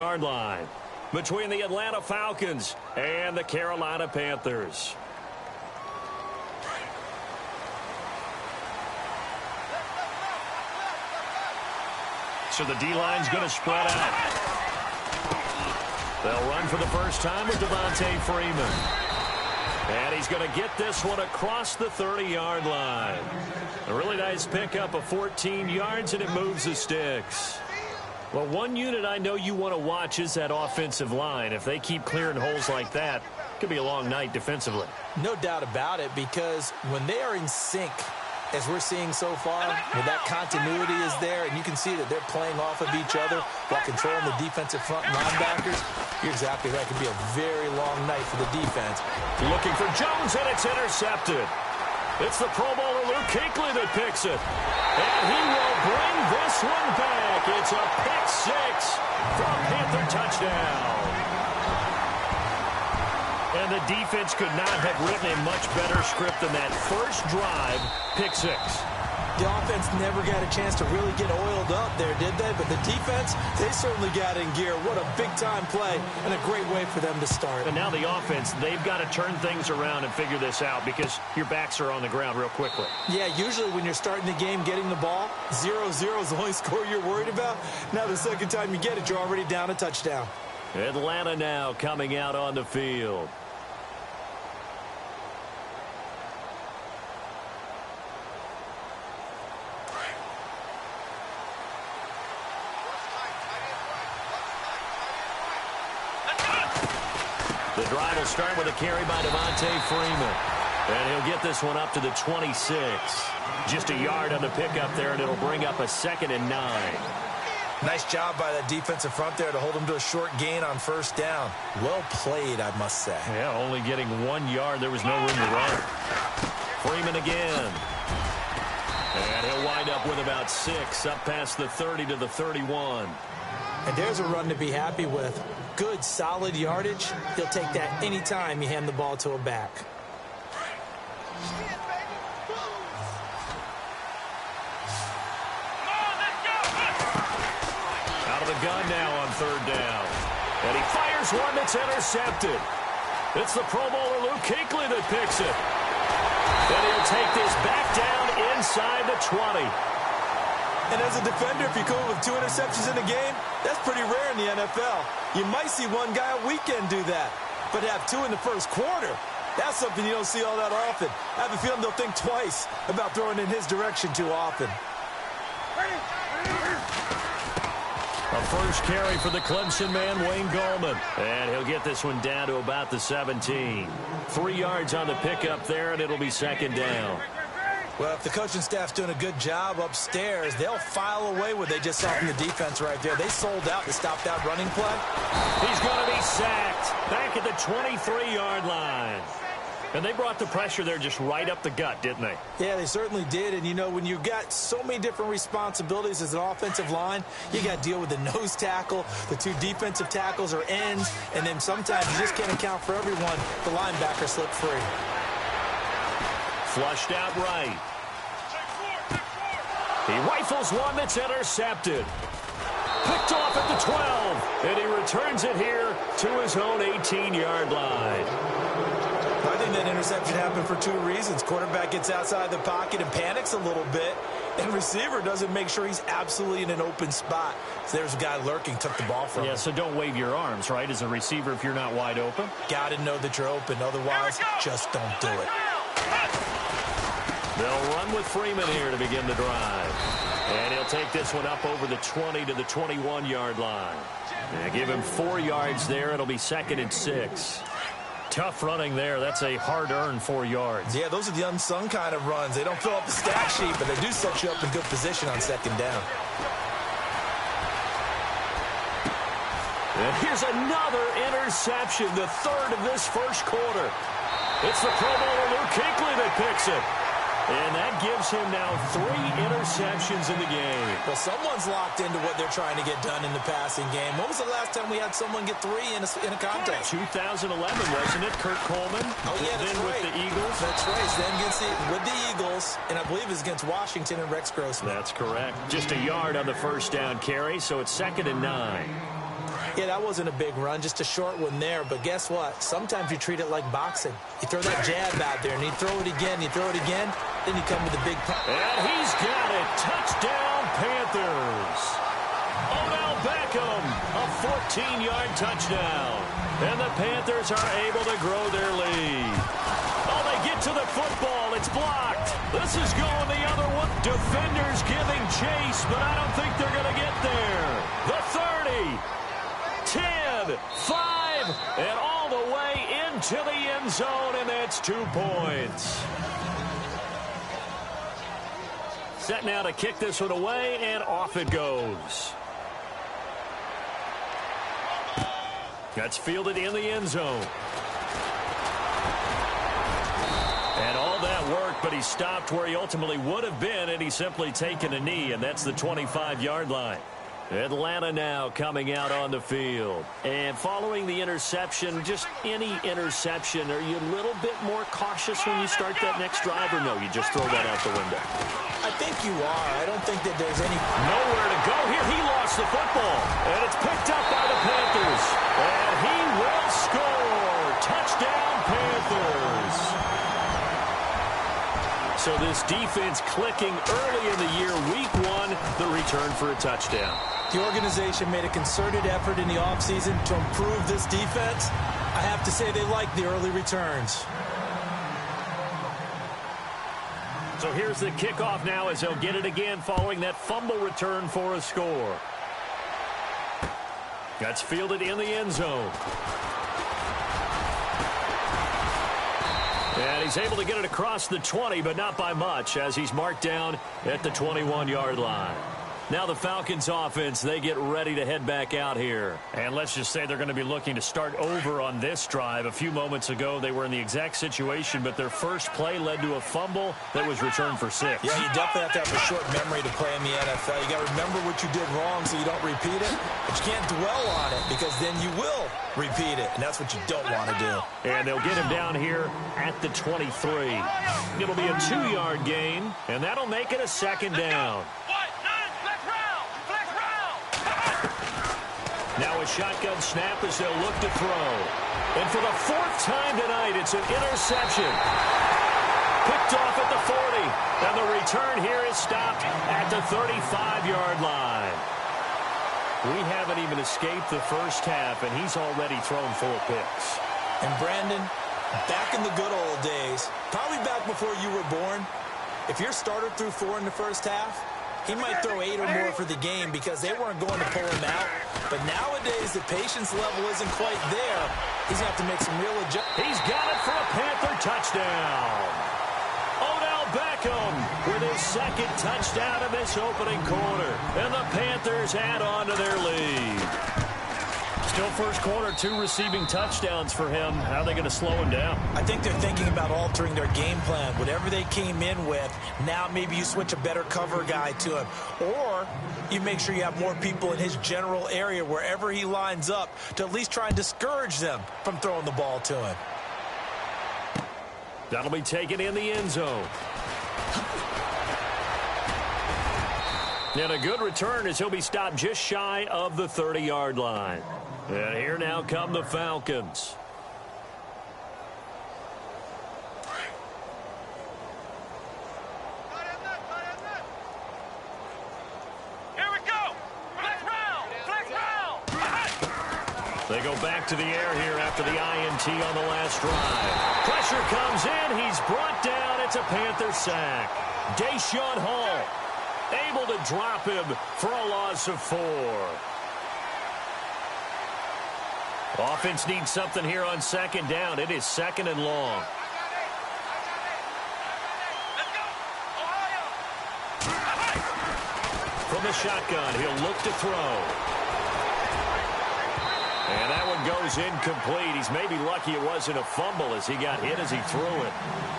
Yard line between the Atlanta Falcons and the Carolina Panthers. So the D-line's going to spread out. They'll run for the first time with Devontae Freeman. And he's going to get this one across the 30-yard line. A really nice pickup of 14 yards, and it moves the sticks. Well, one unit I know you want to watch is that offensive line. If they keep clearing holes like that, it could be a long night defensively. No doubt about it, because when they are in sync, as we're seeing so far, when that continuity is there, and you can see that they're playing off of each other while controlling the defensive front linebackers, you're exactly right. It could be a very long night for the defense. Looking for Jones, and it's intercepted. It's the Pro Bowler Luke Kuechly that picks it. And he will bring this one back. It's a pick six for a Panther touchdown. And the defense could not have written a much better script than that first drive, pick six. The offense never got a chance to really get oiled up there, did they? But the defense, they certainly got in gear. What a big-time play and a great way for them to start. And now the offense, they've got to turn things around and figure this out because your backs are on the ground real quickly. Yeah, usually when you're starting the game getting the ball, 0-0 is the only score you're worried about. Now the second time you get it, you're already down a touchdown. Atlanta now coming out on the field. The drive will start with a carry by Devontae Freeman. And he'll get this one up to the 26. Just a yard on the pickup there, and it'll bring up a 2nd and 9. Nice job by that defensive front there to hold him to a short gain on first down. Well played, I must say. Yeah, only getting 1 yard. There was no room to run. Freeman again. And he'll wind up with about 6, up past the 30 to the 31. And there's a run to be happy with. Good, solid yardage. He'll take that anytime you hand the ball to a back. Out of the gun now on 3rd down. And he fires one that's intercepted. It's the Pro Bowler Luke Kuechly that picks it. And he'll take this back down inside the 20. And as a defender, if you come up with 2 interceptions in a game, that's pretty rare in the NFL. You might see one guy a weekend do that. But to have 2 in the first quarter, that's something you don't see all that often. I have a feeling they'll think twice about throwing in his direction too often. A first carry for the Clemson man, Wayne Gallman. And he'll get this one down to about the 17. 3 yards on the pickup there, and it'll be 2nd down. Well, if the coaching staff's doing a good job upstairs, they'll file away what they just saw from the defense right there. They sold out to stop that running play. He's going to be sacked back at the 23-yard line. And they brought the pressure there just right up the gut, didn't they? Yeah, they certainly did. And, you know, when you've got so many different responsibilities as an offensive line, you got to deal with the nose tackle, the 2 defensive tackles or ends, and then sometimes you just can't account for everyone. The linebacker slipped free. Flushed out right. He rifles one that's intercepted. Picked off at the 12. And he returns it here to his own 18-yard line. I think that interception happened for 2 reasons. Quarterback gets outside the pocket and panics a little bit. And receiver doesn't make sure he's absolutely in an open spot. So there's a guy lurking, took the ball from him. Yeah, so don't wave your arms, right, as a receiver if you're not wide open. Got to know that you're open. Otherwise, just don't do it. They'll run with Freeman here to begin the drive. And he'll take this one up over the 20 to the 21-yard line. And give him 4 yards there. It'll be 2nd and 6. Tough running there. That's a hard-earned 4 yards. Yeah, those are the unsung kind of runs. They don't fill up the stat sheet, but they do set you up in good position on 2nd down. And here's another interception, the 3rd of this first quarter. It's the Pro Bowler Luke Kuechly that picks it. And that gives him now 3 interceptions in the game. Well, someone's locked into what they're trying to get done in the passing game. When was the last time we had someone get 3 in a contest? 2011, wasn't it? Kurt Coleman. Oh, yeah, that's then right. With the Eagles. That's right. Then with the Eagles, and I believe it's against Washington and Rex Grossman. That's correct. Just a yard on the first down carry, so it's 2nd and 9. Yeah, that wasn't a big run, just a short one there. But guess what? Sometimes you treat it like boxing. You throw that jab out there, and you throw it again, then you come with a big punch. And he's got it. Touchdown, Panthers. Odell Beckham, a 14-yard touchdown. And the Panthers are able to grow their lead. Oh, they get to the football. It's blocked. This is going the other way. Defenders giving chase, but I don't think they're going to get there. The 30, 10, 5, and all the way into the end zone, and that's 2 points. Set now to kick this one away, and off it goes. That's fielded in the end zone. And all that work, but he stopped where he ultimately would have been, and he's simply taken a knee, and that's the 25-yard line. Atlanta now coming out on the field. And following the interception, just any interception, are you a little bit more cautious when you start that next drive, or no, you just throw that out the window? I think you are. I don't think that there's any... Nowhere to go here. He lost the football, and it's picked up by the Panthers. And he will score. Touchdown, Panthers. So this defense clicking early in the year, week 1, the return for a touchdown. The organization made a concerted effort in the offseason to improve this defense. I have to say they like the early returns. So here's the kickoff now as they'll get it again following that fumble return for a score. That's fielded in the end zone. And he's able to get it across the 20, but not by much, as he's marked down at the 21-yard line. Now the Falcons offense, they get ready to head back out here. And let's just say they're going to be looking to start over on this drive. A few moments ago, they were in the exact situation, but their first play led to a fumble that was returned for 6. Yeah, you definitely have to have a short memory to play in the NFL. You got to remember what you did wrong so you don't repeat it, but you can't dwell on it because then you will repeat it, and that's what you don't want to do. And they'll get him down here at the 23. It'll be a 2-yard gain, and that'll make it a second down. Now a shotgun snap as they'll look to throw. And for the 4th time tonight, it's an interception. Picked off at the 40. And the return here is stopped at the 35-yard line. We haven't even escaped the first half, and he's already thrown 4 picks. And Brandon, back in the good old days, probably back before you were born, if your starter threw 4 in the first half, he might throw 8 or more for the game because they weren't going to pull him out. But nowadays, the patience level isn't quite there. He's going to have to make some real adjustments. He's got it for a Panther touchdown. Odell Beckham with his 2nd touchdown in this opening quarter. And the Panthers add on to their lead. Still first quarter, 2 receiving touchdowns for him. How are they going to slow him down? I think they're thinking about altering their game plan. Whatever they came in with, now maybe you switch a better cover guy to him. Or you make sure you have more people in his general area wherever he lines up to at least try and discourage them from throwing the ball to him. That'll be taken in the end zone. And a good return as he'll be stopped just shy of the 30-yard line. And here now come the Falcons. Here we go. Flex round. Flex round. They go back to the air here after the INT on the last drive. Pressure comes in. He's brought down. It's a Panther sack. Deshaun Hall able to drop him for a loss of 4. Offense needs something here on 2nd down. It is 2nd and long. From the shotgun, he'll look to throw. And that one goes incomplete. He's maybe lucky it wasn't a fumble as he got hit as he threw it.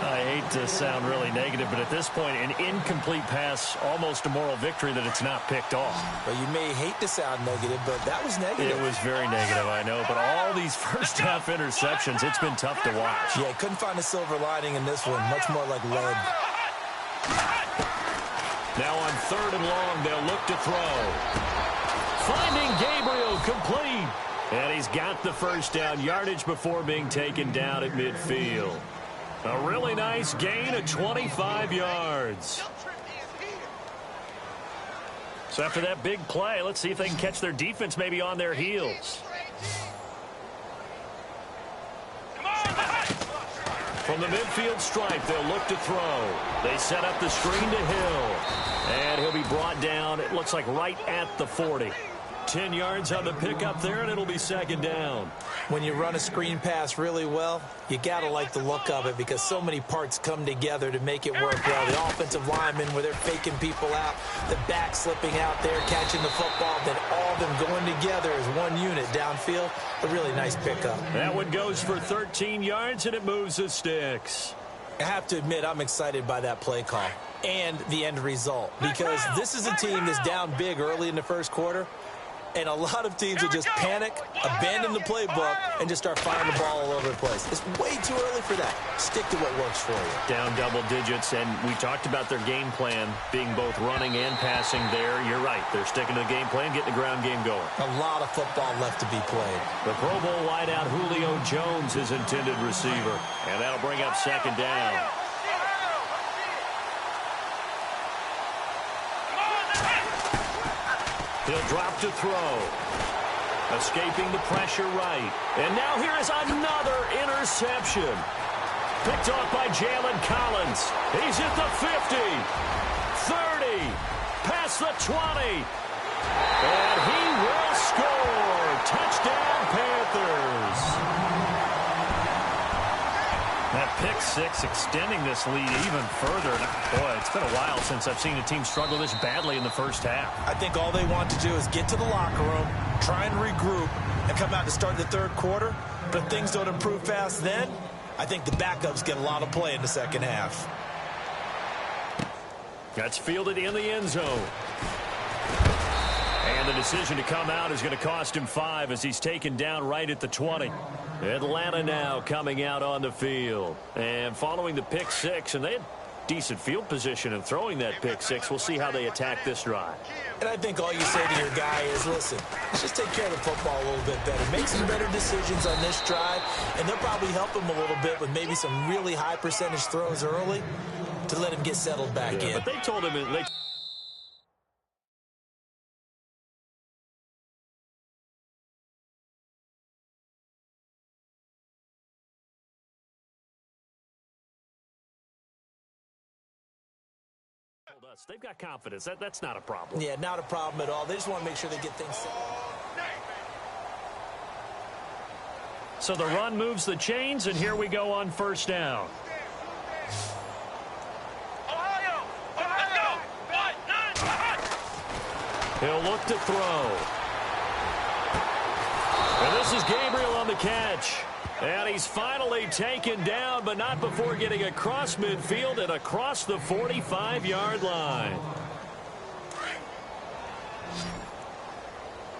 I hate to sound really negative, but at this point, an incomplete pass, almost a moral victory that it's not picked off. Well, you may hate to sound negative, but that was negative. It was very negative, I know. But all these first-half interceptions, it's been tough to watch. Yeah, couldn't find a silver lining in this one. Much more like lead. Now on 3rd and long, they'll look to throw. Finding Gabriel complete. And he's got the first down yardage before being taken down at midfield. A really nice gain of 25 yards. So after that big play, let's see if they can catch their defense maybe on their heels. From the midfield stripe, they'll look to throw. They set up the screen to Hill. And he'll be brought down, it looks like right at the 40. 10 yards on the pickup there, and it'll be second down. When you run a screen pass really well, you got to like the look of it because so many parts come together to make it work well. The offensive linemen where they're faking people out, the back slipping out there, catching the football, then all of them going together as one unit downfield. A really nice pickup. That one goes for 13 yards, and it moves the sticks. I have to admit, I'm excited by that play call and the end result because this is a team that's down big early in the first quarter. And a lot of teams will just panic, abandon the playbook, and just start firing the ball all over the place. It's way too early for that. Stick to what works for you. Down double digits, and we talked about their game plan being both running and passing there. You're right. They're sticking to the game plan, getting the ground game going. A lot of football left to be played. The Pro Bowl wideout Julio Jones is intended receiver, and that'll bring up second down. He'll drop to throw. Escaping the pressure right. And now here is another interception. Picked off by Jalen Collins. He's at the 50. 30. Past the 20. And he will score. Touchdown, Panthers. That pick six extending this lead even further. Boy, it's been a while since I've seen a team struggle this badly in the first half. I think all they want to do is get to the locker room, try and regroup, and come out to start the third quarter. But if things don't improve fast then, I think the backups get a lot of play in the second half. That's fielded in the end zone. And the decision to come out is going to cost him 5 as he's taken down right at the 20. Atlanta now coming out on the field. And following the pick six, and they had decent field position in throwing that pick six. We'll see how they attack this drive. And I think all you say to your guy is, listen, let's just take care of the football a little bit better. Make some better decisions on this drive, and they'll probably help him a little bit with maybe some really high percentage throws early to let him get settled back in. But they told him... They've got confidence. That's not a problem. Yeah, not a problem at all. They just want to make sure they get things set. So the run moves the chains, and here we go on first down. Ohio! Let's go! 1, 9, He'll look to throw. And this is Gabriel on the catch. And he's finally taken down, but not before getting across midfield and across the 45-yard line.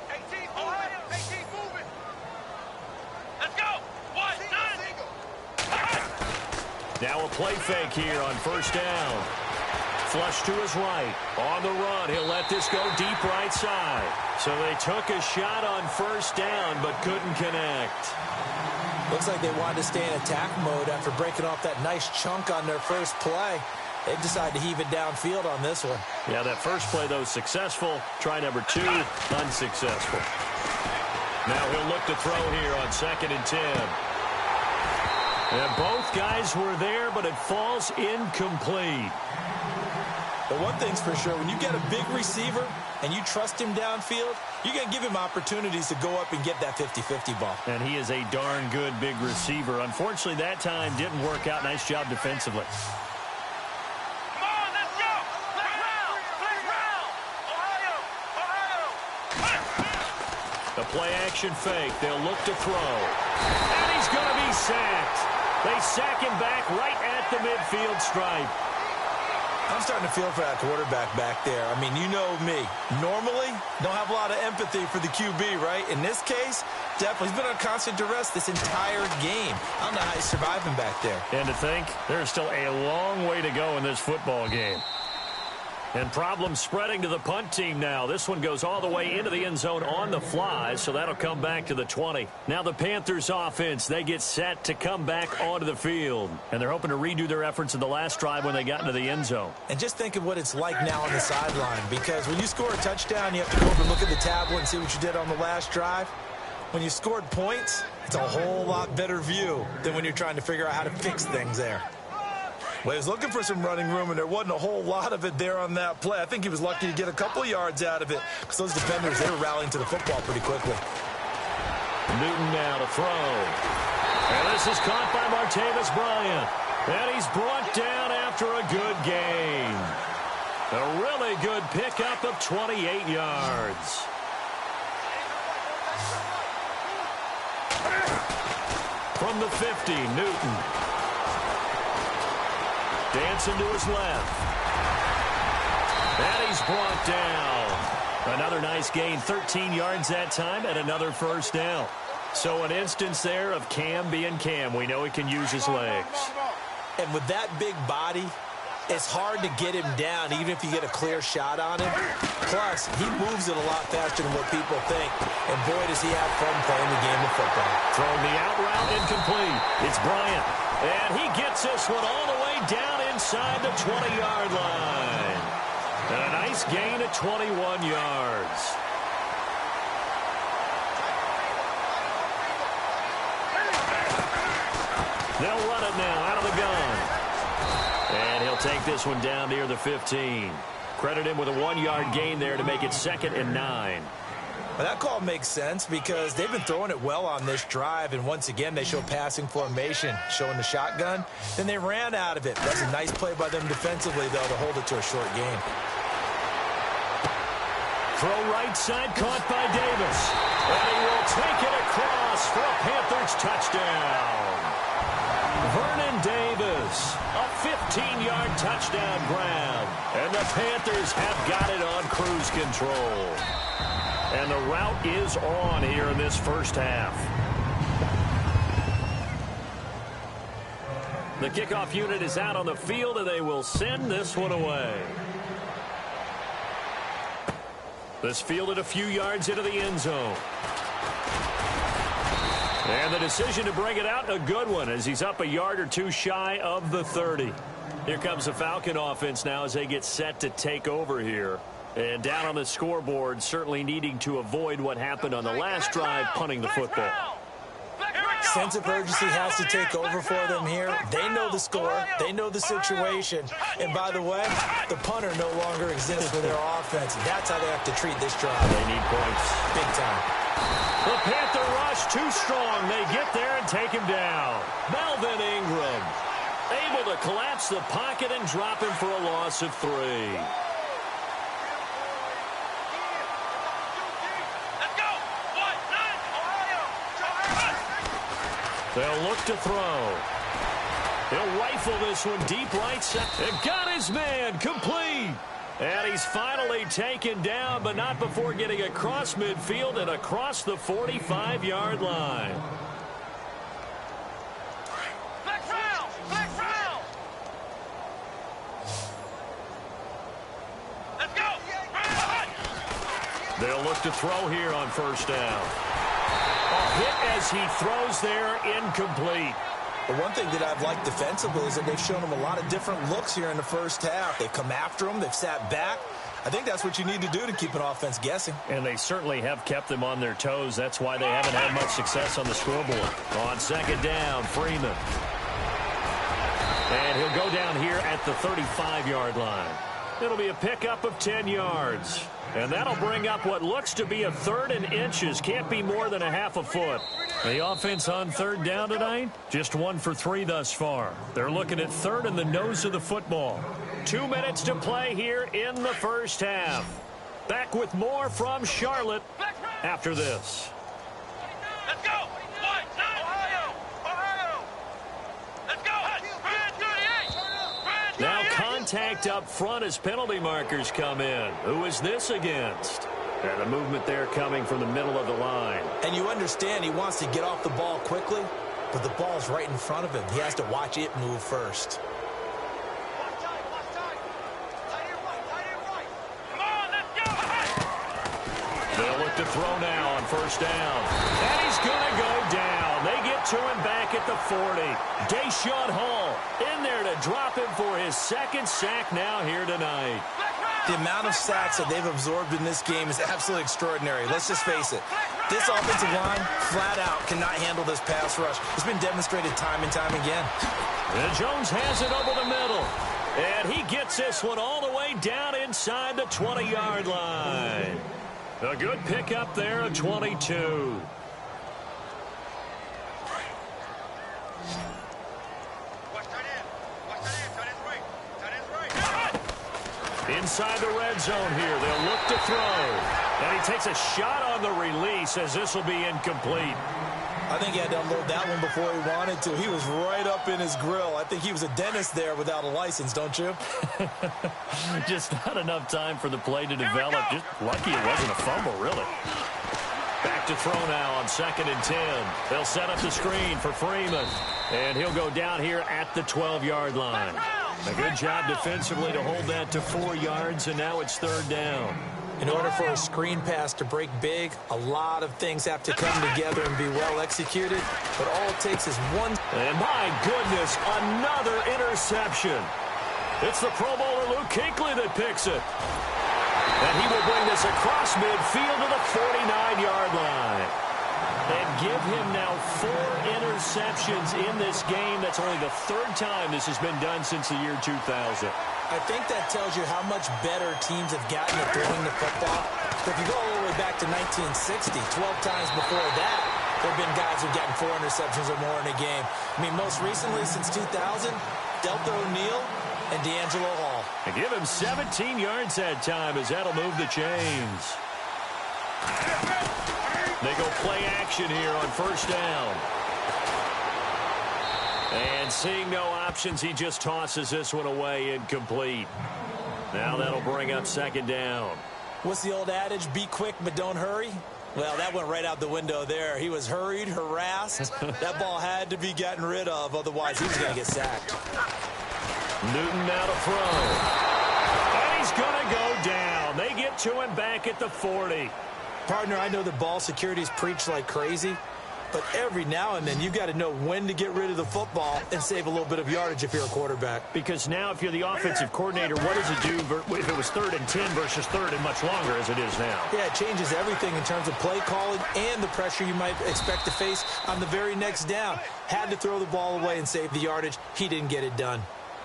18, Ohio! 18, moving! Let's go! 1, 9! Now a play fake here on first down. Flush to his right. On the run, he'll let this go deep right side. So they took a shot on first down, but couldn't connect. Looks like they wanted to stay in attack mode after breaking off that nice chunk on their first play. They decided to heave it downfield on this one. Yeah, that first play, though, successful. Try number 2, unsuccessful. Now he'll look to throw here on 2nd and 10. And both guys were there, but it falls incomplete. But one thing's for sure, when you get a big receiver and you trust him downfield, you're going to give him opportunities to go up and get that 50-50 ball. And he is a darn good big receiver. Unfortunately, that time didn't work out. Nice job defensively. Come on, let's go! Let's round! Ohio! The play action fake. They'll look to throw. And he's going to be sacked. They sack him back right at the midfield stripe. I'm starting to feel for that quarterback back there. I mean, you know me. Normally, don't have a lot of empathy for the QB, right? In this case, definitely. He's been on constant duress this entire game. I don't know how he's surviving back there. And to think, there's still a long way to go in this football game. And problems spreading to the punt team now. This one goes all the way into the end zone on the fly, so that'll come back to the 20. Now the Panthers offense, they get set to come back onto the field. And they're hoping to redo their efforts in the last drive when they got into the end zone. And just think of what it's like now on the sideline, because when you score a touchdown, you have to go over and look at the tablet and see what you did on the last drive. When you scored points, it's a whole lot better view than when you're trying to figure out how to fix things there. Well, he was looking for some running room, and there wasn't a whole lot of it there on that play. I think he was lucky to get a couple yards out of it, because those defenders, they were rallying to the football pretty quickly. Newton now to throw. And this is caught by Martavis Bryant. And he's brought down after a good gain. A really good pickup of 28 yards. From the 50, Newton. Dancing to his left. And he's brought down. Another nice gain, 13 yards that time, and another first down. So an instance there of Cam being Cam. We know he can use his legs. And with that big body, it's hard to get him down, even if you get a clear shot on him. Plus, he moves it a lot faster than what people think. And boy, does he have fun playing the game of football. Throwing the out route incomplete. It's Bryant. And he gets this one all the way down inside the 20-yard line. And a nice gain of 21 yards. They'll run it now out of the gun. And he'll take this one down near the 15. Credit him with a 1-yard gain there to make it 2nd and 9. Well, that call makes sense because they've been throwing it well on this drive, and once again they show passing formation, showing the shotgun. Then they ran out of it. That's a nice play by them defensively, though, to hold it to a short game. Throw right side, caught by Davis. And he will take it across for a Panthers touchdown. Vernon Davis, a 15-yard touchdown grab. And the Panthers have got it on cruise control. And the route is on here in this first half. The kickoff unit is out on the field, and they will send this one away. This fielded a few yards into the end zone. And the decision to bring it out, a good one, as he's up a yard or two shy of the 30. Here comes the Falcon offense now as they get set to take over here. And down on the scoreboard, certainly needing to avoid what happened on the last drive, punting the football. Sense of urgency has to take over for them here. They know the score. They know the situation. And by the way, the punter no longer exists for their offense. That's how they have to treat this drive. They need points. Big time. The Panther rush too strong. They get there and take him down. Melvin Ingram able to collapse the pocket and drop him for a loss of 3. They'll look to throw. He'll rifle this one deep right side. And got his man complete. And he's finally taken down, but not before getting across midfield and across the 45-yard line. Let's go. They'll look to throw here on first down. A hit as he throws there, incomplete. The one thing that I've liked defensively is that they've shown him a lot of different looks here in the first half. They've come after him. They've sat back. I think that's what you need to do to keep an offense guessing. And they certainly have kept them on their toes. That's why they haven't had much success on the scoreboard. On second down, Freeman. And he'll go down here at the 35-yard line. It'll be a pickup of 10 yards. And that'll bring up what looks to be a 3rd and inches. Can't be more than a half a foot. The offense on third down tonight, just 1 for 3 thus far. They're looking at third in the nose of the football. 2 minutes to play here in the first half. Back with more from Charlotte after this. Let's go. Ohio. Let's go. Now contact up front as penalty markers come in. Who is this against? And a movement there coming from the middle of the line. And you understand he wants to get off the ball quickly, but the ball's right in front of him. He has to watch it move first. to throw now on first down. And he's going to go down. They get to him back at the 40. Deshaun Hall in there to drop him for his second sack now here tonight. The amount of sacks that they've absorbed in this game is absolutely extraordinary. Let's just face it. This offensive line, flat out, cannot handle this pass rush. It's been demonstrated time and time again. And Jones has it over the middle. And he gets this one all the way down inside the 20-yard line. A good pickup there, a 22. Inside the red zone here. They'll look to throw. And he takes a shot on the release as this will be incomplete. I think he had to unload that one before he wanted to. He was right up in his grill. I think he was a dentist there without a license, don't you? Just not enough time for the play to develop. Just lucky it wasn't a fumble, really. Back to throw now on 2nd and 10. They'll set up the screen for Freeman. And he'll go down here at the 12-yard line. A good job defensively to hold that to 4 yards, and now it's 3rd down. In order for a screen pass to break big, a lot of things have to come together and be well executed. But all it takes is one. And my goodness, another interception. It's the Pro Bowler Luke Kuechly that picks it. And he will bring this across midfield to the 49-yard line. And give him now 4 interceptions in this game. That's only the 3rd time this has been done since the year 2000. I think that tells you how much better teams have gotten at throwing the football. If you go all the way back to 1960, 12 times before that, there have been guys who've gotten 4 interceptions or more in a game. I mean, most recently since 2000, Delta O'Neal and D'Angelo Hall. And give him 17 yards that time as that'll move the chains. They go play action here on 1st down. And seeing no options, he just tosses this one away incomplete. Now that'll bring up 2nd down. What's the old adage? Be quick, but don't hurry? Well, that went right out the window there. He was hurried, harassed. That ball had to be gotten rid of, otherwise he was going to get sacked. Newton now to throw. And he's going to go down. They get to him back at the 40. Partner, I know the ball security's preached like crazy, but every now and then you've got to know when to get rid of the football and save a little bit of yardage if you're a quarterback. Because now if you're the offensive coordinator, what does it do if it was 3rd and 10 versus 3rd and much longer as it is now? Yeah, it changes everything in terms of play calling and the pressure you might expect to face on the very next down. Had to throw the ball away and save the yardage. He didn't get it done.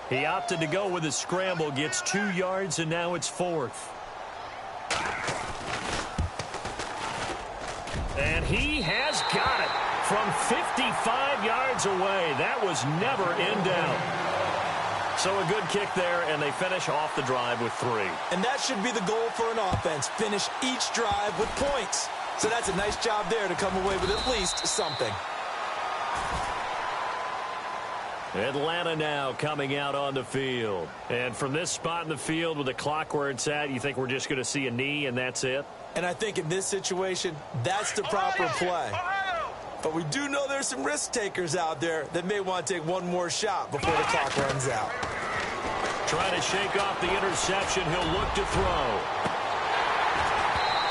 He opted to go with a scramble, gets 2 yards, and now it's 4th. And he has got it from 55 yards away. That was never in doubt. So a good kick there, and they finish off the drive with 3. And that should be the goal for an offense. Finish each drive with points. So that's a nice job there to come away with at least something. Atlanta now coming out on the field. And from this spot in the field with the clock where it's at, you think we're just going to see a knee and that's it? And I think in this situation, that's the proper play. But we do know there's some risk takers out there that may want to take one more shot before the clock runs out. Trying to shake off the interception. He'll look to throw.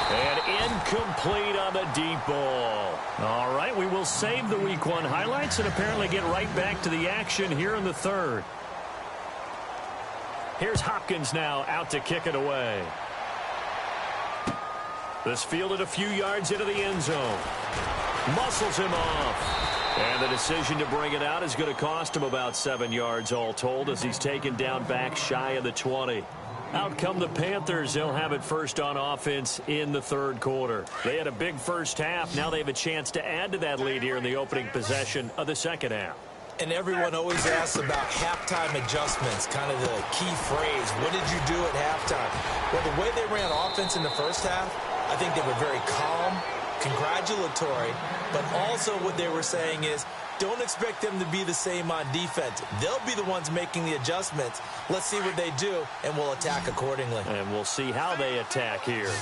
And incomplete on the deep ball. All right, we will save the Week 1 highlights and apparently get right back to the action here in the 3rd. Here's Hopkins now out to kick it away. This fielded a few yards into the end zone. Muscles him off. And the decision to bring it out is going to cost him about 7 yards all told as he's taken down back shy of the 20. Out come the Panthers. They'll have it first on offense in the 3rd quarter. They had a big first half. Now they have a chance to add to that lead here in the opening possession of the 2nd half. And everyone always asks about halftime adjustments, kind of the key phrase. What did you do at halftime? Well, the way they ran offense in the first half, I think they were very calm, congratulatory, but also what they were saying is don't expect them to be the same on defense. They'll be the ones making the adjustments. Let's see what they do, and we'll attack accordingly. And we'll see how they attack here.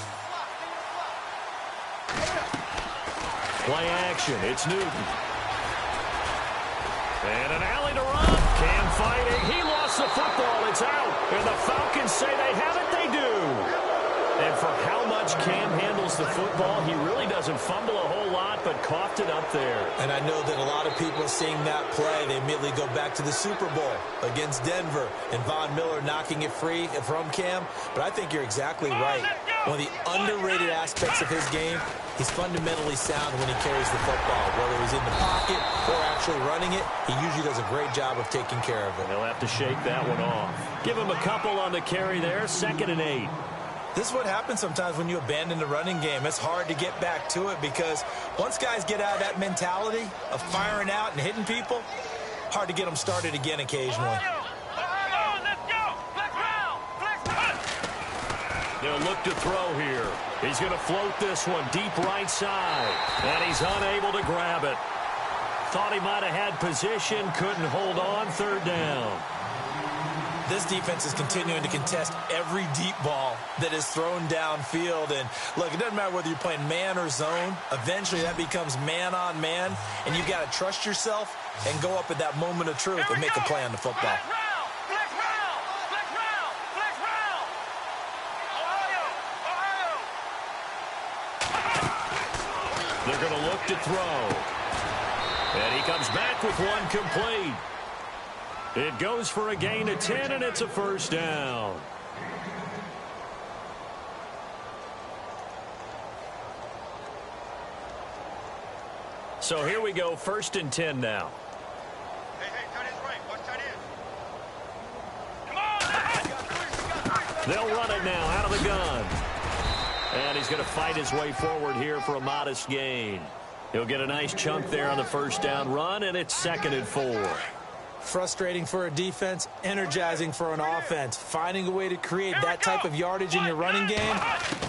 Play action. It's Newton. And an alley to run. Cam fighting. He lost the football. It's out. And the Falcons say they have it. They do. And for how much much Cam handles the football, he really doesn't fumble a whole lot, but coughed it up there. And I know that a lot of people seeing that play, they immediately go back to the Super Bowl against Denver and Von Miller knocking it free from Cam. But I think you're exactly right. One of the underrated aspects of his game, he's fundamentally sound when he carries the football. Whether he's in the pocket or actually running it, he usually does a great job of taking care of it. He'll have to shake that one off. Give him a couple on the carry there, 2nd and 8. This is what happens sometimes when you abandon the running game. It's hard to get back to it because once guys get out of that mentality of firing out and hitting people, hard to get them started again occasionally. They'll look to throw here. He's going to float this one deep right side, and he's unable to grab it. Thought he might have had position, couldn't hold on, 3rd down. This defense is continuing to contest every deep ball that is thrown downfield. And, look, it doesn't matter whether you're playing man or zone. Eventually, that becomes man-on-man, and you've got to trust yourself and go up at that moment of truth and make a play on the football. They're going to look to throw. And he comes back with one complete. It goes for a gain of 10, and it's a 1st down. So here we go, 1st and 10 now. Hey, tight end's right. Watch tight end. Come on! They'll run it now out of the gun. And he's going to fight his way forward here for a modest gain. He'll get a nice chunk there on the 1st down run, and it's 2nd and 4. Frustrating for a defense, energizing for an offense. Finding a way to create that type of yardage in your running game,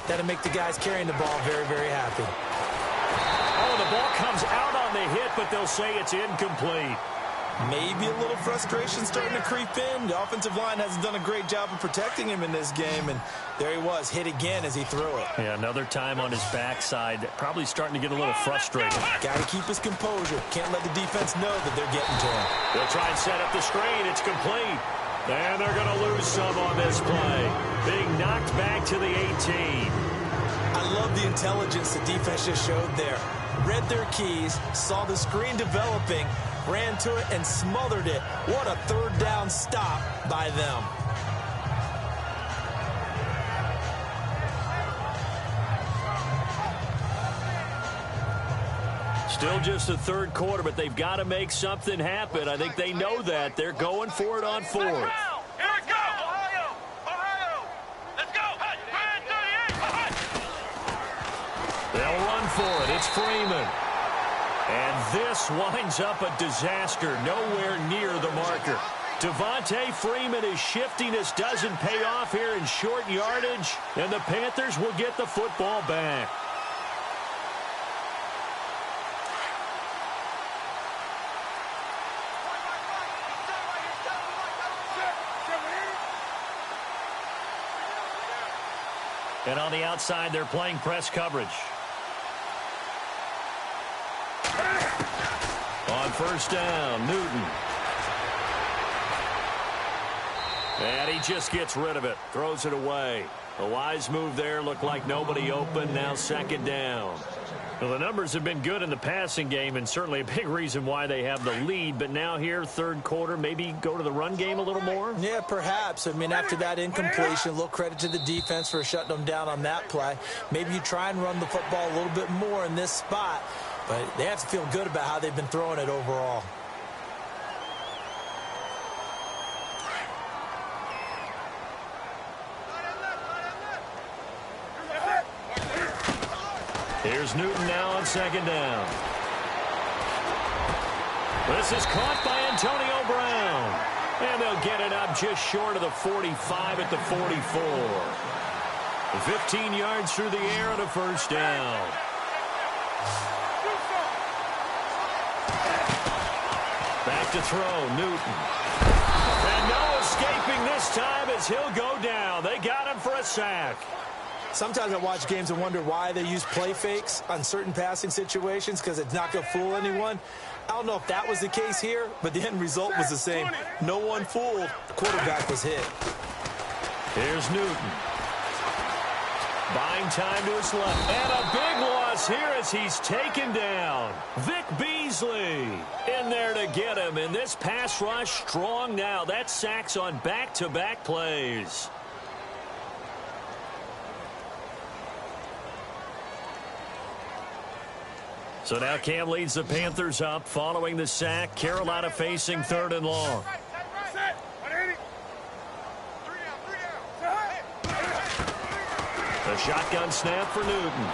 that'll make the guys carrying the ball very, very happy. Oh, the ball comes out on the hit, but they'll say it's incomplete. Maybe a little frustration starting to creep in. The offensive line hasn't done a great job of protecting him in this game, and there he was, hit again as he threw it. Yeah, another time on his backside, probably starting to get a little frustrated. Got to keep his composure. Can't let the defense know that they're getting to him. They'll try and set up the screen. It's complete. And they're going to lose some on this play. Being knocked back to the 18. I love the intelligence the defense just showed there. Read their keys, saw the screen developing, ran to it and smothered it. What a 3rd down stop by them. Still just the 3rd quarter, but they've got to make something happen. I think they know that. They're going for it on 4th. Here we go! Ohio! Let's go! They'll run for it. It's Freeman. And this winds up a disaster. Nowhere near the marker. Devontae Freeman is shifting. This doesn't pay off here in short yardage. And the Panthers will get the football back. And on the outside, they're playing press coverage. On 1st down, Newton. And he just gets rid of it, throws it away. A wise move there, looked like nobody open, now 2nd down. Well, the numbers have been good in the passing game, and certainly a big reason why they have the lead. But now here, 3rd quarter, maybe go to the run game a little more? Yeah, perhaps. I mean, after that incompletion, a little credit to the defense for shutting them down on that play. Maybe you try and run the football a little bit more in this spot. But they have to feel good about how they've been throwing it overall. Here's Newton now on 2nd down. This is caught by Antonio Brown. And they'll get it up just short of the 45 at the 44. 15 yards through the air on a 1st down. Back to throw, Newton. And no escaping this time as he'll go down. They got him for a sack. Sometimes I watch games and wonder why they use play fakes on certain passing situations because it's not going to fool anyone. I don't know if that was the case here, but the end result was the same. No one fooled. The quarterback was hit. Here's Newton. Buying time to his left. And a big loss here as he's taken down. Vic Beasley in there to get him. And this pass rush strong now. That's sacks on back-to-back plays. So now Cam leads the Panthers up following the sack. Carolina facing 3rd and long. A shotgun snap for Newton.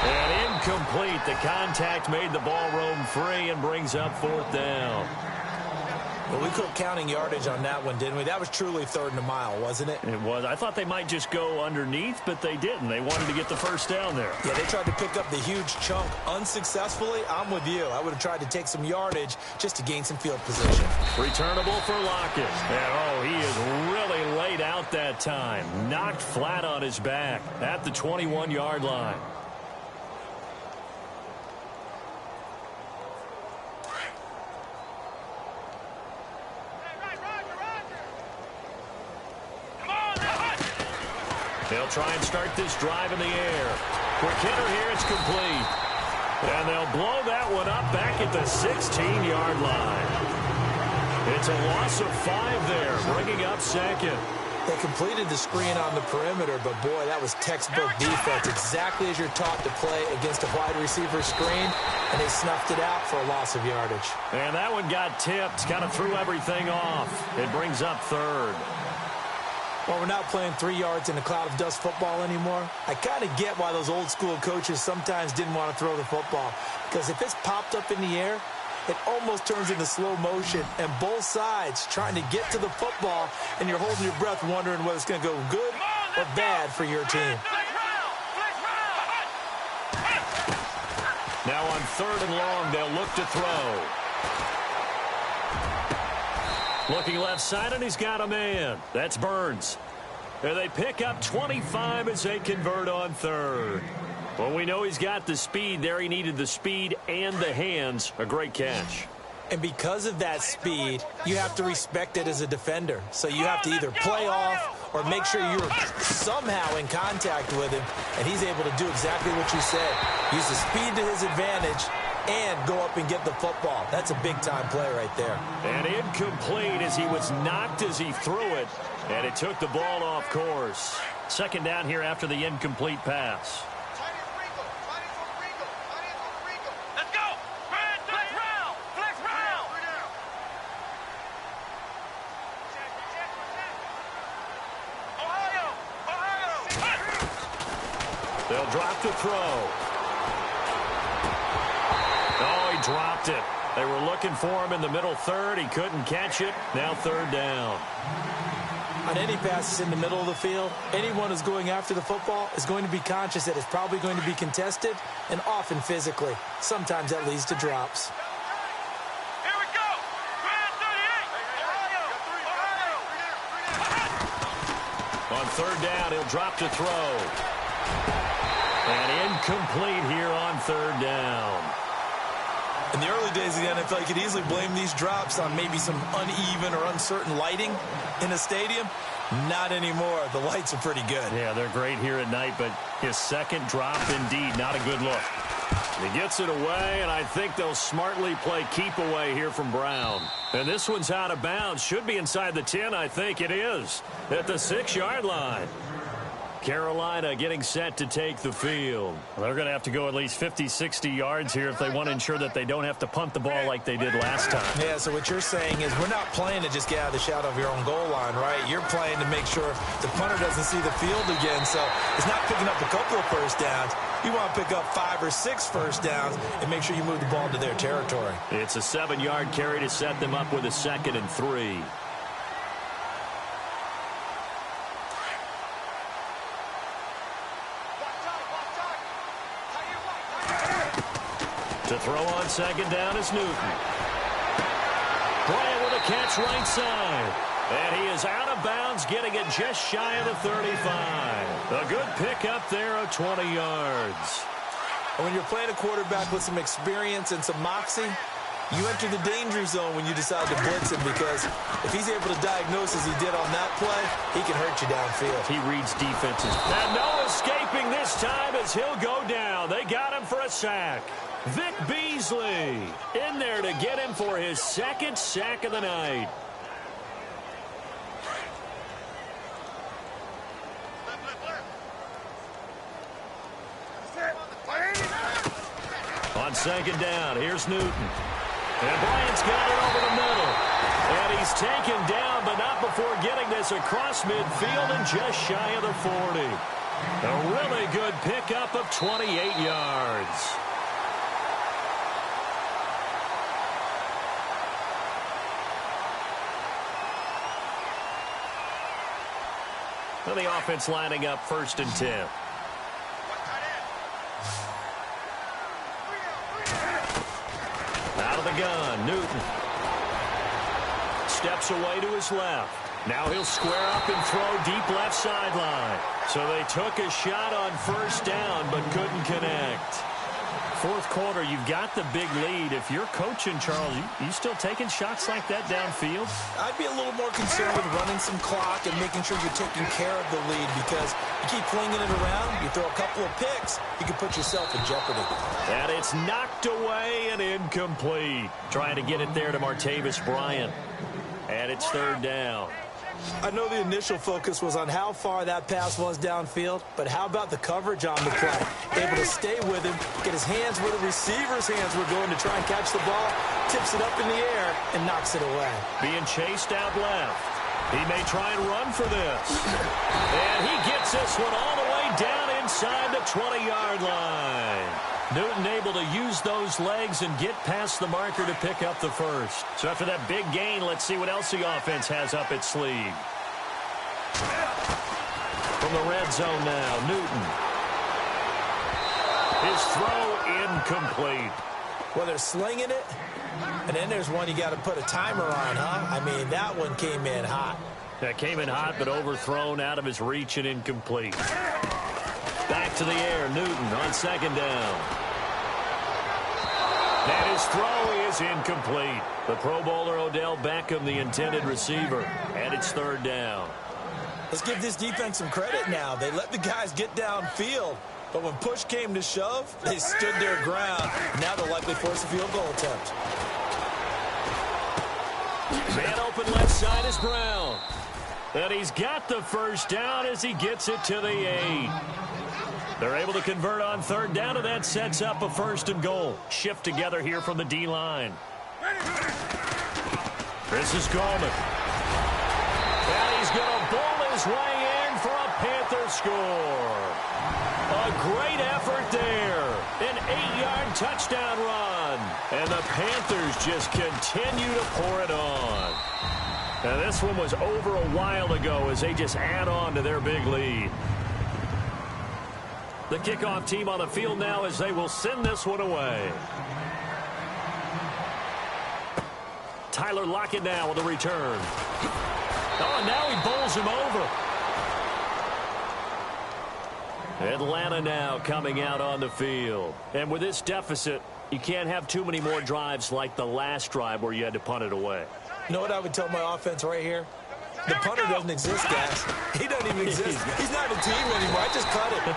And incomplete. The contact made the ball roam free and brings up 4th down. Well, we quit counting yardage on that one, didn't we? That was truly 3rd and a mile, wasn't it? It was. I thought they might just go underneath, but they didn't. They wanted to get the first down there. Yeah, they tried to pick up the huge chunk unsuccessfully. I'm with you. I would have tried to take some yardage just to gain some field position. Returnable for Lockett. And, he is really laid out that time. Knocked flat on his back at the 21-yard line. They'll try and start this drive in the air. Quick hitter here, it's complete. And they'll blow that one up back at the 16-yard line. It's a loss of 5 there, bringing up 2nd. They completed the screen on the perimeter, but boy, that was textbook defense. Exactly as you're taught to play against a wide receiver screen, and they snuffed it out for a loss of yardage. And that one got tipped, kind of threw everything off. It brings up 3rd. Well, we're not playing 3 yards in a cloud of dust football anymore. I kind of get why those old school coaches sometimes didn't want to throw the football. Because if it's popped up in the air, it almost turns into slow motion. And both sides trying to get to the football, and you're holding your breath wondering whether it's going to go good or bad for your team. Now on 3rd and long, they'll look to throw. Looking left side, and he's got a man. That's Burns. And they pick up 25 as they convert on 3rd. Well, we know he's got the speed there. He needed the speed and the hands. A great catch. And because of that speed, you have to respect it as a defender. So you have to either play off or make sure you're somehow in contact with him. And he's able to do exactly what you said. Use the speed to his advantage and go up and get the football. That's a big-time play right there. And incomplete as he was knocked as he threw it. And it took the ball off course. 2nd down here after the incomplete pass. Let's go! Flex round! Flex round! Ohio! They'll drop the throw. Oh, he dropped it. They were looking for him in the middle 3rd. He couldn't catch it. Now 3rd down. On any passes in the middle of the field, anyone who's going after the football is going to be conscious that it's probably going to be contested and often physically. Sometimes that leads to drops. Here we go! Grand 38! Ohio! On 3rd down, he'll drop to throw. And incomplete here on 3rd down. In the early days of the NFL, you could easily blame these drops on maybe some uneven or uncertain lighting in a stadium. Not anymore. The lights are pretty good. Yeah, they're great here at night, but his 2nd drop, indeed, not a good look. He gets it away, and I think they'll smartly play keep away here from Brown. And this one's out of bounds. Should be inside the 10, I think it is, at the 6-yard line. Carolina getting set to take the field. Well, they're going to have to go at least 50, 60 yards here if they want to ensure that they don't have to punt the ball like they did last time. Yeah, so what you're saying is we're not playing to just get out of the shadow of your own goal line, right? You're playing to make sure the punter doesn't see the field again. So it's not picking up a couple of first downs. You want to pick up 5 or 6 first downs and make sure you move the ball to their territory. It's a 7-yard carry to set them up with a 2nd and 3. To throw on 2nd down is Newton. Bryant with a catch right side. And he is out of bounds, getting it just shy of the 35. A good pickup there of 20 yards. And when you're playing a quarterback with some experience and some moxie, You enter the danger zone when you decide to blitz him because if he's able to diagnose as he did on that play, he can hurt you downfield. He reads defenses. And no escaping this time as he'll go down. They got him for a sack. Vic Beasley in there to get him for his second sack of the night. On second down, here's Newton. And Bryant's got it over the middle. And he's taken down, but not before getting this across midfield and just shy of the 40. A really good pickup of 28 yards. Well, the offense lining up 1st and 10. Out of the gun, Newton. Steps away to his left. Now he'll square up and throw deep left sideline. So they took a shot on 1st down but couldn't connect. 4th quarter, you've got the big lead. If you're coaching, Charles, you still taking shots like that downfield? I'd be a little more concerned with running some clock and making sure you're taking care of the lead because you keep flinging it around, you throw a couple of picks, you can put yourself in jeopardy. And it's knocked away and incomplete. Trying to get it there to Martavis Bryant. And it's 3rd down. I know the initial focus was on how far that pass was downfield, but how about the coverage on the play? Able to stay with him, get his hands where the receiver's hands were going to try and catch the ball, tips it up in the air, and knocks it away. Being chased out left. He may try and run for this. And he gets this one all the way down inside the 20-yard line. Newton able to use those legs and get past the marker to pick up the 1st. So after that big gain, let's see what else the offense has up its sleeve. From the red zone now, Newton. His throw incomplete. Well, they're slinging it, and then there's one you got to put a timer on, huh? I mean, that one came in hot. That came in hot, but overthrown out of his reach and incomplete. Back to the air, Newton on 2nd down. And his throw is incomplete. The Pro Bowler Odell Beckham, the intended receiver, and it's 3rd down. Let's give this defense some credit now. They let the guys get downfield, but when push came to shove, they stood their ground. Now they'll likely force a field goal attempt. Man open left side is Brown. And he's got the 1st down as he gets it to the 8. They're able to convert on 3rd down, and that sets up a 1st and goal. Shift together here from the D-line. This is Gallman. And he's going to bowl his way in for a Panther score. A great effort there. An 8-yard touchdown run. And the Panthers just continue to pour it on. Now, this one was over a while ago as they just add on to their big lead. The kickoff team on the field now as they will send this one away. Tyler Lockett now with a return. Oh, and now he bowls him over. Atlanta now coming out on the field. And with this deficit, you can't have too many more drives like the last drive where you had to punt it away. You know what I would tell my offense right here? The punter doesn't exist, guys. He doesn't even exist. He's not a team anymore. I just cut it. All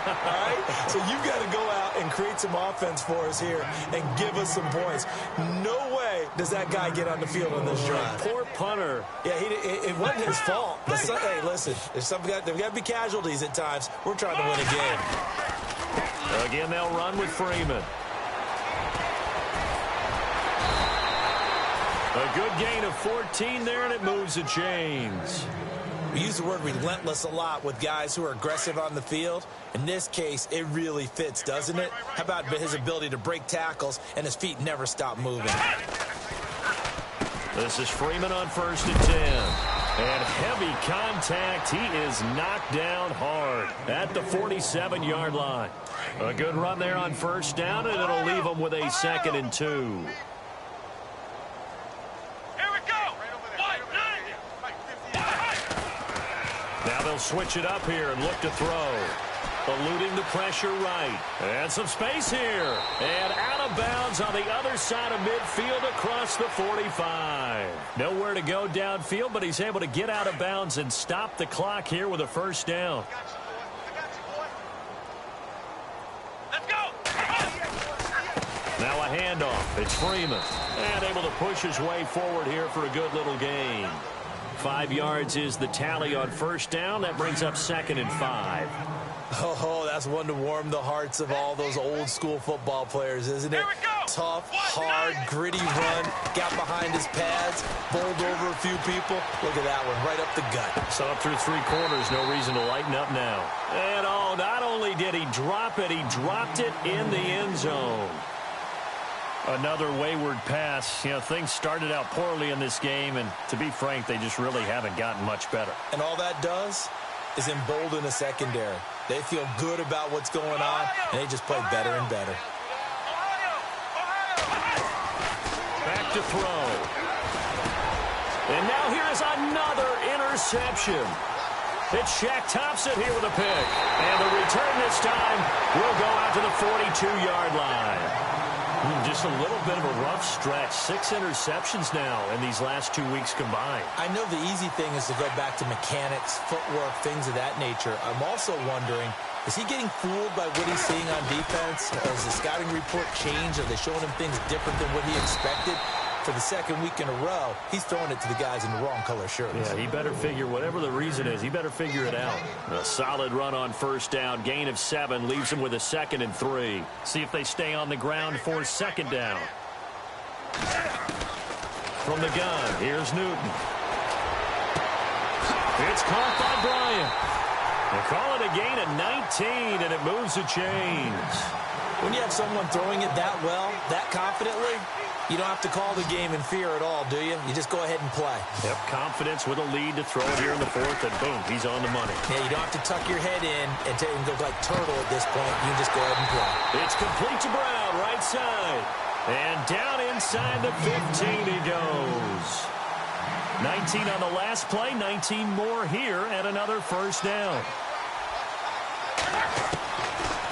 right? So you've got to go out and create some offense for us here and give us some points. No way does that guy get on the field on this drive. Poor punter. Yeah, it wasn't his fault. But hey, listen, there's got to be casualties at times. We're trying to win a game. Again, they'll run with Freeman. A good gain of 14 there, and it moves the chains. We use the word relentless a lot with guys who are aggressive on the field. In this case, it really fits, doesn't it? How about his ability to break tackles and his feet never stop moving? This is Freeman on 1st and 10. And heavy contact. He is knocked down hard at the 47-yard line. A good run there on 1st down, and it'll leave him with a 2nd and 2. Now they'll switch it up here and look to throw. Eluding the pressure right. And some space here. And out of bounds on the other side of midfield across the 45. Nowhere to go downfield, but he's able to get out of bounds and stop the clock here with a first down. Let's go. Now a handoff. It's Freeman. And able to push his way forward here for a good little gain. 5 yards is the tally on first down. That brings up 2nd and 5. Oh, that's one to warm the hearts of all those old-school football players, isn't it? Tough, hard, gritty run. Got behind his pads, bowled over a few people. Look at that one, right up the gut. So up through 3 quarters, no reason to lighten up now. And not only did he drop it, he dropped it in the end zone. Another wayward pass. Things started out poorly in this game, and to be frank, they just really haven't gotten much better. And all that does is embolden the secondary. They feel good about what's going on, and they just play better and better. Back to throw. And now here is another interception. It's Shaq Thompson here with a pick. And the return this time will go out to the 42-yard line. Just a little bit of a rough stretch. 6 interceptions now in these last 2 weeks combined. I know the easy thing is to go back to mechanics, footwork, things of that nature. I'm also wondering, is he getting fooled by what he's seeing on defense? Has the scouting report changed? Are they showing him things different than what he expected? For the second week in a row, he's throwing it to the guys in the wrong color shirts. Yeah, he better figure, whatever the reason is, he better figure it out. A solid run on first down. Gain of 7 leaves him with a 2nd and 3. See if they stay on the ground for 2nd down. From the gun, here's Newton. It's caught by Bryant. They call it a gain of 19, and it moves the chains. When you have someone throwing it that well, that confidently, you don't have to call the game in fear at all, do you? You just go ahead and play. Yep, confidence with a lead to throw it here in the 4th, and boom, he's on the money. Yeah, you don't have to tuck your head in and go like turtle at this point. You can just go ahead and play. It's complete to Brown, right side. And down inside the 15 he goes. 19 on the last play, 19 more here, and another first down.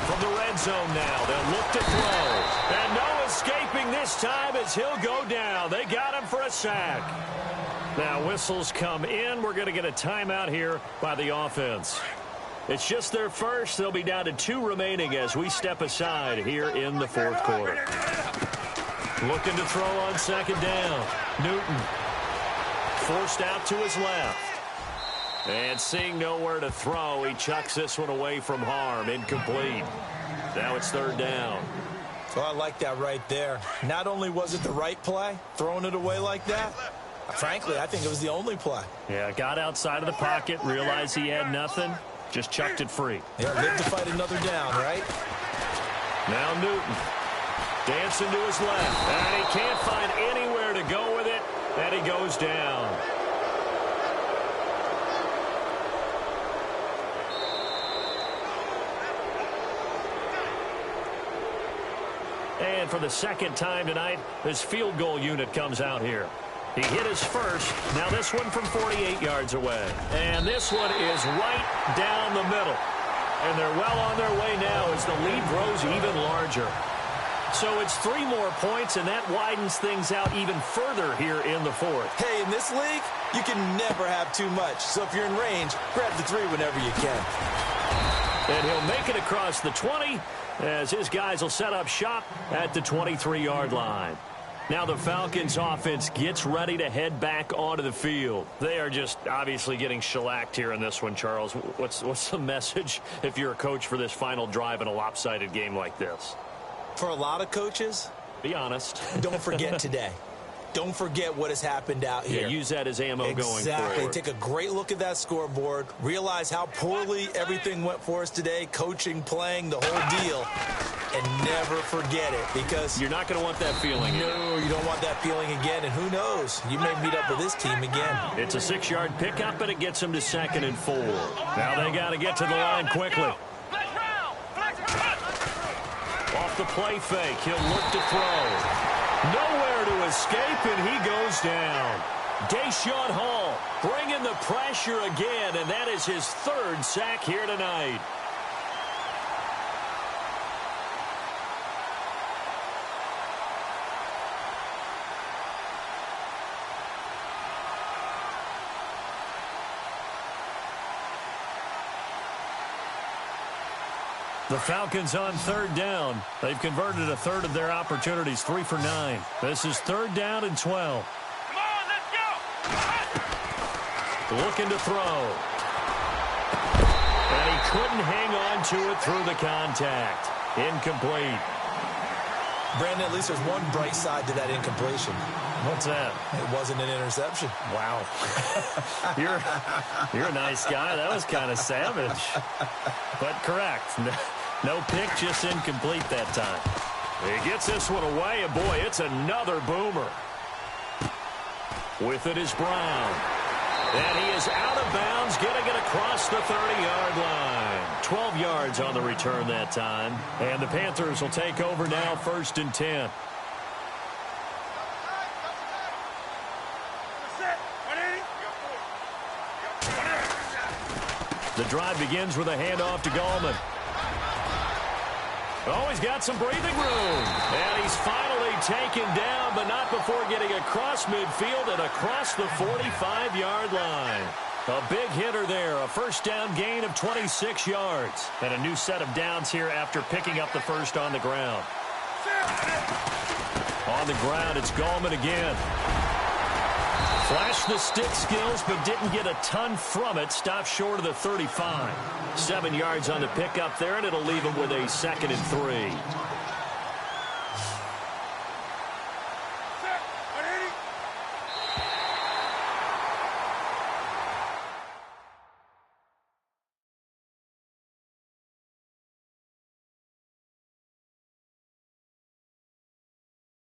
From the red zone now, they'll look to throw. And no escaping this time as he'll go down. They got him for a sack. Now whistles come in. We're going to get a timeout here by the offense. It's just their first. They'll be down to 2 remaining as we step aside here in the 4th quarter. Looking to throw on 2nd down. Newton forced out to his left. And seeing nowhere to throw, he chucks this one away from harm. Incomplete. Now it's 3rd down. So I like that right there. Not only was it the right play, throwing it away like that, frankly, I think it was the only play. Yeah, got outside of the pocket, realized he had nothing, just chucked it free. Yeah, live to fight another down, right? Now Newton dancing to his left. And he can't find anywhere to go with it, and he goes down. And for the 2nd time tonight, this field goal unit comes out here. He hit his first. Now this one from 48 yards away. And this one is right down the middle. And they're well on their way now as the lead grows even larger. So it's 3 more points, and that widens things out even further here in the 4th. Hey, in this league, you can never have too much. So if you're in range, grab the 3 whenever you can. And he'll make it across the 20 as his guys will set up shop at the 23-yard line. Now the Falcons offense gets ready to head back onto the field. They are just obviously getting shellacked here in this one, Charles. What's the message if you're a coach for this final drive in a lopsided game like this? For a lot of coaches, be honest. Don't forget today. Don't forget what has happened out here. Yeah, use that as ammo going forward. Exactly. Take a great look at that scoreboard. Realize how poorly everything went for us today. Coaching, playing, the whole deal. And never forget it, because you're not going to want that feeling again. No, you don't want that feeling again. And who knows? You may meet up with this team again. It's a 6-yard pickup, and it gets them to 2nd and 4. Now they got to get to the line quickly. Off the play fake, he'll look to throw. Nowhere to escape, and he goes down. Deshaun Hall bringing the pressure again, and that is his 3rd sack here tonight. The Falcons on third down. They've converted a third of their opportunities, 3 for 9. This is third down and 12. Come on, let's go. Looking to throw. And he couldn't hang on to it through the contact. Incomplete. Brandon, at least there's one bright side to that incompletion. What's that? It wasn't an interception. Wow. You're a nice guy. That was kind of savage. But correct. No pick, just incomplete that time. He gets this one away, and boy, it's another boomer. With it is Brown. And he is out of bounds, getting it across the 30-yard line. 12 yards on the return that time. And the Panthers will take over now, 1st and 10. The drive begins with a handoff to Gallman. Oh, he's got some breathing room. And he's finally taken down, but not before getting across midfield and across the 45-yard line. A big hitter there, a first down gain of 26 yards. And a new set of downs here after picking up the first on the ground. On the ground, it's Gallman again. Flashed the stick skills, but didn't get a ton from it. Stopped short of the 35. 7 yards on the pickup there, and it'll leave him with a 2nd and 3.